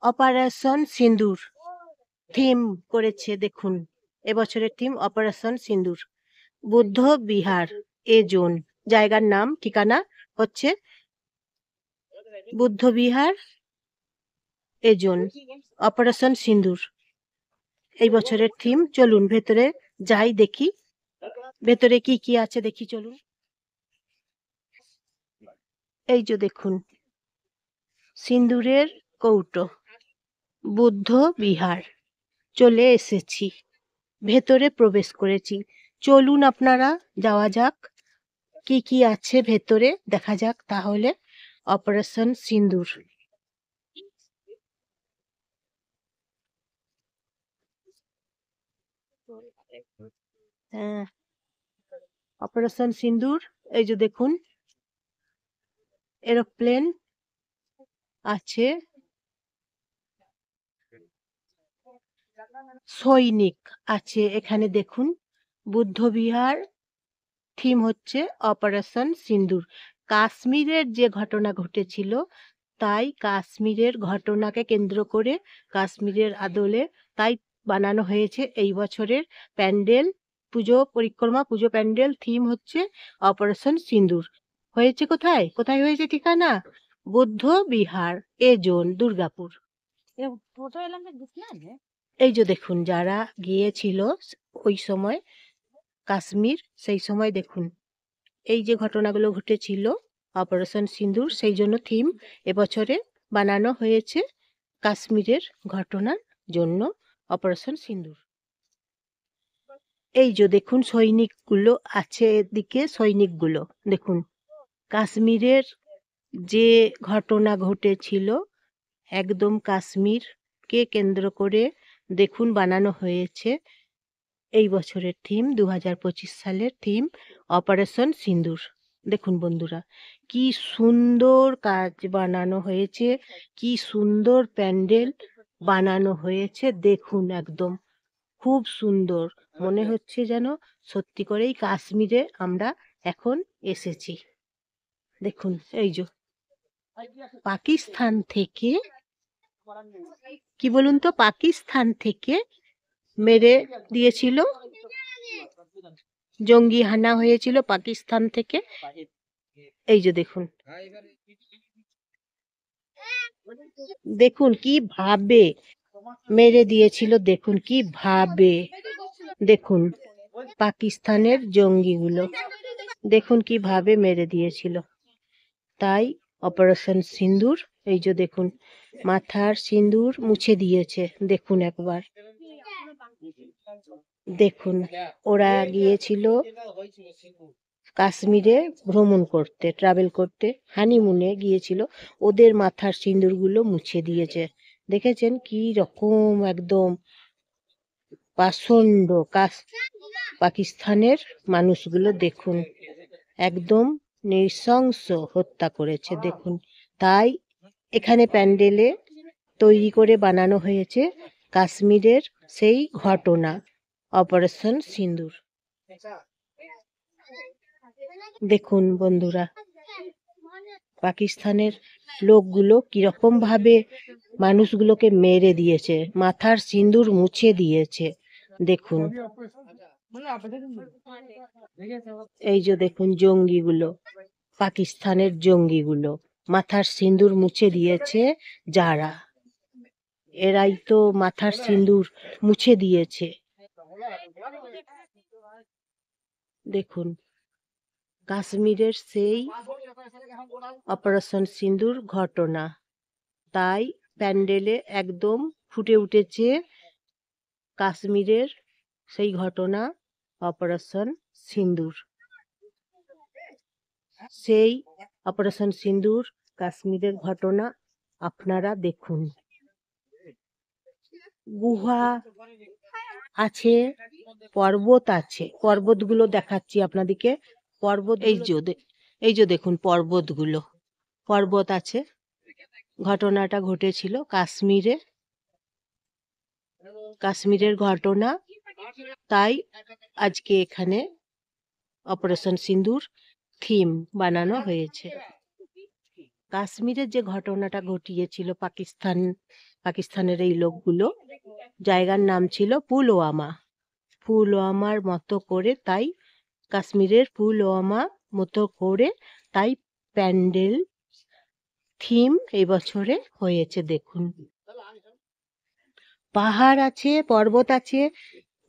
Operation সিন্দুর theme করেছে দেখুন। এবছরের থিম অপারেশন সিন্দুর। বুদ্ধ বিহার এ জোন, জায়গার নাম ঠিকানা হচ্ছে বুদ্ধ বিহার এ জোন, অপারেশন সিন্দুর এই বছরের থিম। চলুন ভেতরে যাই, দেখি ভেতরে কি কি আছে, দেখি চলুন। এই যে দেখুন সিন্দুরের কৌটো, বুদ্ধ বিহার। চলে এসেছি, ভেতরে প্রবেশ করেছি। চলুন আপনারা যাওয়া যাক, কি কি আছে ভেতরে দেখা যাক তাহলে। অপারেশন সিন্দুর। হ্যাঁ, অপারেশন সিন্দুর। এই যে দেখুন এরোপ্লেন আছে, সৈনিক আছে এখানে দেখুন। বুদ্ধ বিহার থিম হচ্ছে অপারেশন সিন্দুর। কাশ্মীরের যে ঘটনা ঘটেছিল, তাই কাশ্মীরের ঘটনাকে কেন্দ্র করে, কাশ্মীরের আদলে তাই বানানো হয়েছে এই বছরের প্যান্ডেল। পুজো পরিক্রমা, পুজো প্যান্ডেল থিম হচ্ছে অপারেশন সিন্দুর। হয়েছে কোথায় কোথায় হয়েছে ঠিকানা? বুদ্ধ বিহার এ জোন, দুর্গাপুর। এই যে দেখুন যারা গিয়েছিল ওই সময় কাশ্মীর, সেই সময় দেখুন এই যে ঘটনাগুলো ঘটেছিল অপারেশন সিন্দুর, সেই জন্য থিম এবছরে বানানো হয়েছে কাশ্মীরের ঘটনার জন্য অপারেশন সিন্দুর। এই যে দেখুন সৈনিকগুলো আছে এদিকে, সৈনিকগুলো দেখুন কাশ্মীরের যে ঘটনা ঘটেছিল, একদম কাশ্মীরকে কেন্দ্র করে দেখুন বানানো হয়েছে এই বছরের থিম, 2025 সালের থিম অপারেশন সিন্দুর। দেখুন বন্ধুরা কি সুন্দর কাজ বানানো হয়েছে, কি সুন্দর প্যান্ডেল বানানো হয়েছে দেখুন। একদম খুব সুন্দর, মনে হচ্ছে যেন সত্যি করেই কাশ্মীরে আমরা এখন এসেছি। দেখুন এই যে পাকিস্তান থেকে, কি বলুন তো, পাকিস্তান থেকে মেরে দিয়েছিল, জঙ্গি হানা হয়েছিল পাকিস্তান থেকে। এই যে দেখুন, দেখুন কি ভাবে মেরে দিয়েছিল, দেখুন কি ভাবে। দেখুন পাকিস্তানের জঙ্গিগুলো দেখুন কিভাবে মেরে দিয়েছিল। তাই অপারেশন সিন্দুর। এই যে দেখুন মাথার সিন্দুর মুছে দিয়েছে, দেখুন একবার দেখুন। ওরা গিয়েছিল কাশ্মীরে ভ্রমণ করতে, ট্রাভেল করতে, হানিমুনে গিয়েছিল, ওদের মাথার সিন্দুরগুলো মুছে দিয়েছে। দেখেছেন কি রকম একদম পাষণ্ড পাকিস্তানের মানুষগুলো দেখুন, একদম নৃশংস হত্যা করেছে দেখুন। তাই এখানে প্যান্ডেলে তৈরি করে বানানো হয়েছে কাশ্মীরের সেই ঘটনা অপারেশন সিন্দুর। দেখুন বন্ধুরা পাকিস্তানের লোকগুলো কিরকম ভাবে মানুষগুলোকে মেরে দিয়েছে, মাথার সিন্দুর মুছে দিয়েছে দেখুন। এই যে দেখুন জঙ্গিগুলো, পাকিস্তানের জঙ্গিগুলো মাথার সিন্দুর মুছে দিয়েছে যারা, এরাই তো মাথার সিন্দুর মুছে দিয়েছে। দেখুন কাশ্মীরের সেই অপারেশন সিন্দুর ঘটনা, তাই প্যান্ডেলে একদম ফুটে উঠেছে কাশ্মীরের সেই ঘটনা অপারেশন সিন্দুর। সেই অপারেশন সিন্দুর কাশ্মীরের ঘটনা আপনারা দেখুন। গুহা আছে, পর্বত আছে, পর্বতগুলো দেখাচ্ছি আপনাদেরকে। পর্বত এই যে দেখুন পর্বতগুলো, পর্বত আছে। ঘটনাটা ঘটেছিল কাশ্মীরে, কাশ্মীরের ঘটনা, তাই আজকে এখানে অপারেশন সিন্দুর থিম বানানো হয়েছে কাশ্মীরের যে ঘটনাটা ঘটিয়েছিল পাকিস্তানের এই লোকগুলো, জায়গার নাম ছিল পুলওয়ামা। পুলওয়ামার মতো করে তাই কাশ্মীরের পুলওয়ামা মতো করে তাই প্যান্ডেল থিম এই বছরে হয়েছে। দেখুন, পাহাড় আছে, পর্বত আছে,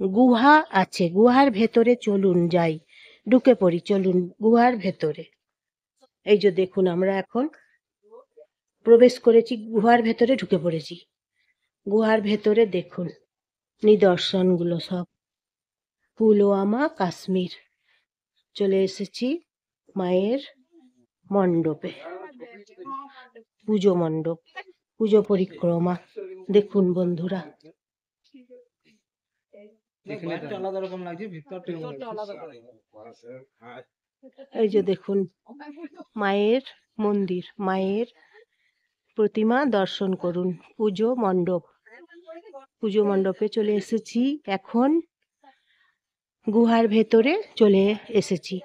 গুহা আছে। গুহার ভেতরে চলুন যাই, ঢুকে পড়ি, চলুন গুহার ভেতরে। এই যে দেখুন, আমরা এখন প্রবেশ করেছি, গুহার ভেতরে ঢুকে পড়েছি। গুহার ভেতরে দেখুন নিদর্শনগুলো সব। পুলওয়ামা, কাশ্মীর। চলে এসেছি মায়ের মণ্ডপে, পুজো মণ্ডপ, পুজো পরিক্রমা। দেখুন বন্ধুরা, এই যে দেখুন মায়ের মন্দির, মায়ের প্রতিমা দর্শন করুন। পুজো মণ্ডপ, পুজো মণ্ডপে চলে এসেছি। এখন গুহার ভেতরে চলে এসেছি।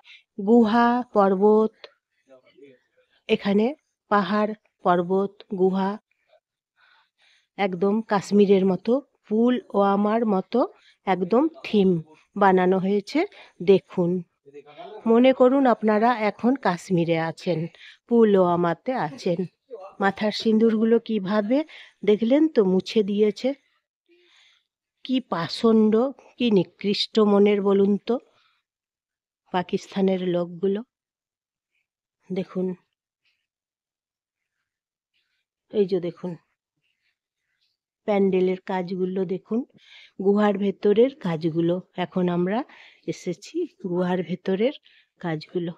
গুহা, পর্বত, এখানে পাহাড়, পর্বত, গুহা, একদম কাশ্মীরের মতো, পুলওয়ামার মতো একদম থিম বানানো হয়েছে। দেখুন, মনে করুন আপনারা এখন কাশ্মীরে আছেন, পুলওয়ামাতে আছেন। মাথার সিঁদুরগুলো কিভাবে দেখলেন তো মুছে দিয়েছে। কি পাষণ্ড, কি নিকৃষ্ট মনের বলুন তো পাকিস্তানের লোকগুলো। দেখুন, এই যে দেখুন প্যান্ডেলের কাজগুলো দেখুন, গুহার ভেতরের কাজগুলো। এখন আমরা এসেছি গুহার ভেতরের কাজগুলো।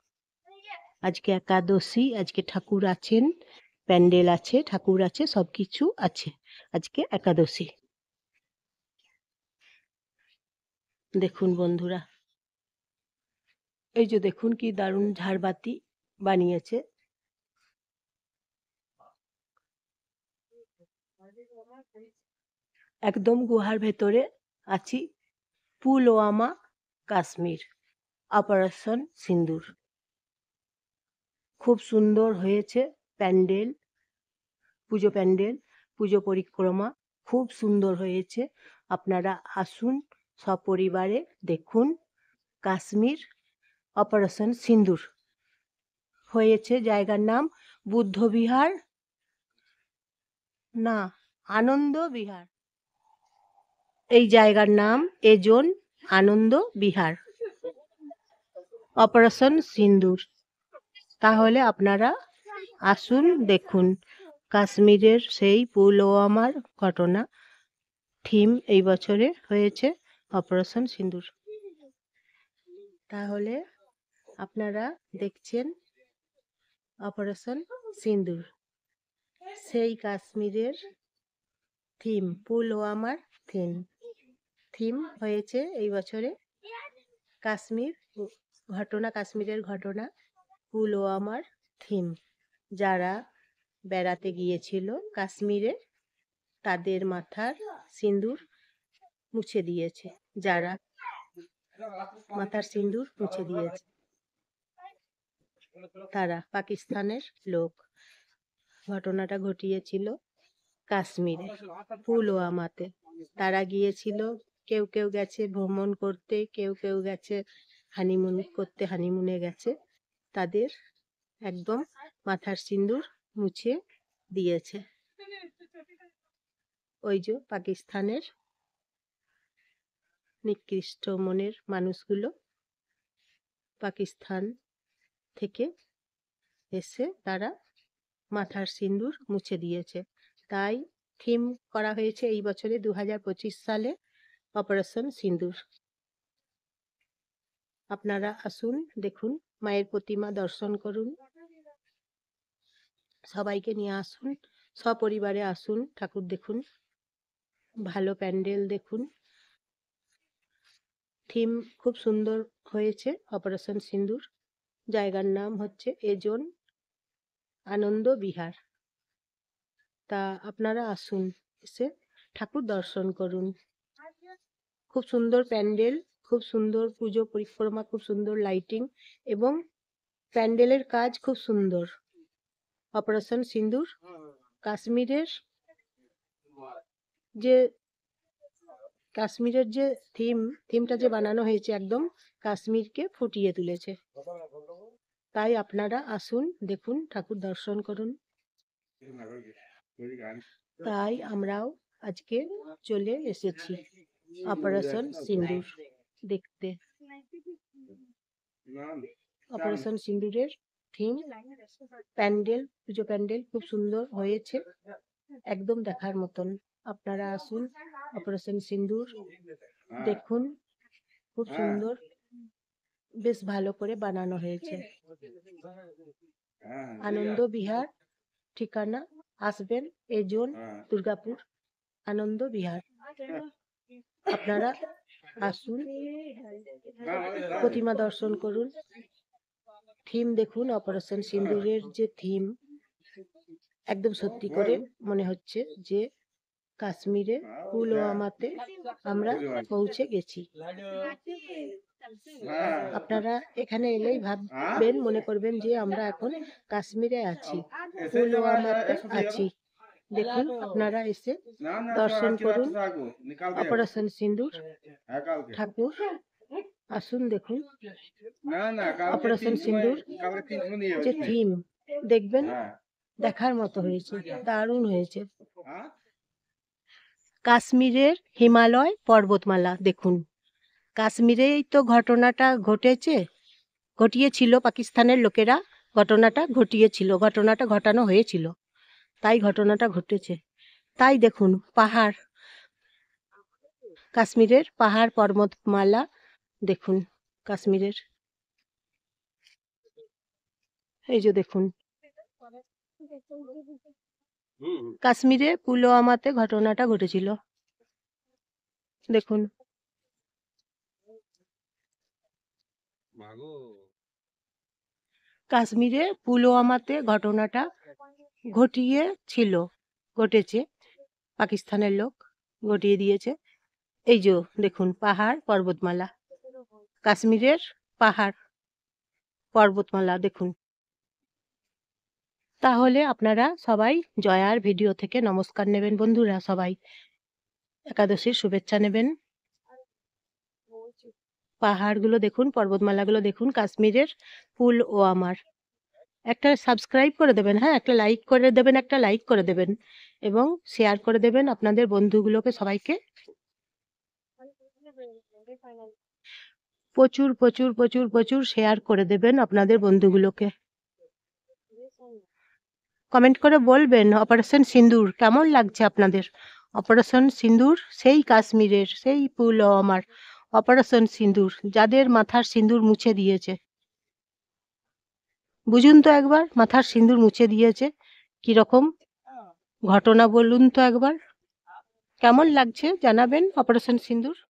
আজকে একাদশী, আজকে ঠাকুর আছেন, প্যান্ডেল আছে, ঠাকুর আছে, সব কিছু আছে। আজকে একাদশী। দেখুন বন্ধুরা, এই যে দেখুন কি দারুণ ঝাড়বাতি বানিয়েছে। একদম গুহার ভেতরে আছি, পুলওয়ামা, কাশ্মীর, অপারেশন সিন্দুর। খুব সুন্দর হয়েছে প্যান্ডেল, পুজো প্যান্ডেল, পুজো পরিক্রমা খুব সুন্দর হয়েছে। আপনারা আসুন সপরিবারে দেখুন। কাশ্মীর অপারেশন সিন্দুর হয়েছে। জায়গার নাম বুদ্ধবিহার, না, আনন্দ বিহার। এই জায়গার নাম এজন আনন্দ বিহার, অপারেশন সিন্দুর। তাহলে আপনারা আসুন দেখুন কাশ্মীরের সেই পুলওয়ামার ঘটনা থিম এই বছরে হয়েছে অপারেশন সিন্দুর। তাহলে আপনারা দেখছেন অপারেশন সিন্দুর, সেই কাশ্মীরের থিম, পুলওয়ামার থিম হয়েছে এই বছরে। কাশ্মীর ঘটনা, কাশ্মীরের ঘটনা, পুলওয়ামার থিম। যারা বেড়াতে গিয়েছিল কাশ্মীরে তাদের মাথার সিঁদুর মুছে দিয়েছে, যারা মাথার সিঁদুর মুছে দিয়েছে তারা পাকিস্তানের লোক। ঘটনাটা ঘটিয়েছিল কাশ্মীরে, পুলওয়ামাতে। তারা গিয়েছিল, কেউ কেউ গেছে ভ্রমণ করতে, কেউ কেউ গেছে হানিমুন করতে, হানিমুনে গেছে। তাদের একদম মাথার সিঁদুর মুছে দিয়েছে ওই যে পাকিস্তানের নিকৃষ্ট মনের মানুষগুলো। পাকিস্তান থেকে এসে তারা মাথার সিঁদুর মুছে দিয়েছে। তাই থিম করা হয়েছে এই বছরে 2025 সালে অপারেশন সিঁদুর। আপনারা আসুন দেখুন, মায়ের প্রতিমা দর্শন করুন, সবাইকে নিয়ে আসুন, সপরিবারে আসুন, ঠাকুর দেখুন, ভালো প্যান্ডেল দেখুন। থিম খুব সুন্দর হয়েছে অপারেশন সিঁদুর। জায়গার নাম হচ্ছে এজন আনন্দ বিহার। তা আপনারা আসুন, এসে ঠাকুর দর্শন করুন। খুব সুন্দর প্যান্ডেল, খুব সুন্দর পুজো পরিক্রমা, খুব সুন্দর লাইটিং এবং প্যান্ডেলের কাজ খুব সুন্দর। অপারেশন সিন্দুর কাশ্মীরের যে কাশ্মীরের যে থিমটা যে বানানো হয়েছে একদম কাশ্মীরকে ফুটিয়ে তুলেছে। তাই আপনারা আসুন, দেখুন, ঠাকুর দর্শন করুন। তাই আমরাও আজকে চলে এসেছি অপারেশন সিন্দুর দেখতে। অপারেশন সিন্দুরের থিম প্যান্ডেল, পুজো প্যান্ডেল খুব সুন্দর হয়েছে, একদম দেখার মতন। আপনারা আসুন, অপারেশন সিন্দুর দেখুন, খুব সুন্দর, বেশ ভালো করে বানানো হয়েছে। আনন্দ বিহার ঠিকানা, আসবেন এই জোন দুর্গাপুর আনন্দ বিহার। আপনারা আসুন, প্রতিমা দর্শন করুন, থিম দেখুন। অপারেশন সিন্দুরের যে থিম, একদম সত্যি করে মনে হচ্ছে যে কাশ্মীরে পুলওয়ামাতে আমরা পৌঁছে গেছি। আপনারা এখানে এলেই ভাববেন, মনে করবেন যে আমরা এখন কাশ্মীরে আছি, পুলওয়ামাতে আছি। দেখুন, আপনারা এসে দর্শন করুন অপারেশন সিন্দুর ঠাকুর। আসুন, দেখুন অপারেশন সিন্দুর যে থিম, দেখবেন দেখার মতো হয়েছে, দারুণ হয়েছে। কাশ্মীরের হিমালয় পর্বতমালা দেখুন। কাশ্মীরেই তো ঘটনাটা ঘটিয়েছিল, পাকিস্তানের লোকেরা ঘটনাটা ঘটানো হয়েছিল, তাই ঘটনাটা ঘটেছে। তাই দেখুন পাহাড়, কাশ্মীরের পাহাড় পর্বতমালা দেখুন। কাশ্মীরের এই যে দেখুন, কাশ্মীরে পুলওয়ামাতে ঘটনাটা ঘটেছিল, দেখুন। কাশ্মীরে পুলওয়ামাতে ঘটনাটা ঘটেছে, পাকিস্তানের লোক ঘটিয়ে দিয়েছে। এই যে দেখুন পাহাড় পর্বতমালা, কাশ্মীরের পাহাড় পর্বতমালা দেখুন। তাহলে আপনারা সবাই জয়ার ভিডিও থেকে নমস্কার নেবেন বন্ধুরা, সবাই একাদশীর শুভেচ্ছা নেবেন। পাহাড়গুলো দেখুন, পর্বতমালাগুলো দেখুন, কাশ্মীরের পুলওয়ামার। একটা সাবস্ক্রাইব করে দেবেন, হ্যাঁ, একটা লাইক করে দেবেন এবং শেয়ার করে দেবেন আপনাদের বন্ধুগুলোকে, সবাইকে প্রচুর প্রচুর প্রচুর প্রচুর শেয়ার করে দেবেন আপনাদের বন্ধুগুলোকে। কমেন্ট করে বলবেন অপারেশন সিন্দুর কেমন লাগছে আপনাদের। অপারেশন সিন্দুর সেই কাশ্মীরের, সেই পুলওয়ামার অপারেশন সিন্দুর, যাদের মাথার সিন্দুর মুছে দিয়েছে। বুঝুন তো একবার, মাথার সিন্দুর মুছে দিয়েছে, কিরকম ঘটনা বলুন তো একবার, কেমন লাগছে জানাবেন অপারেশন সিন্দুর।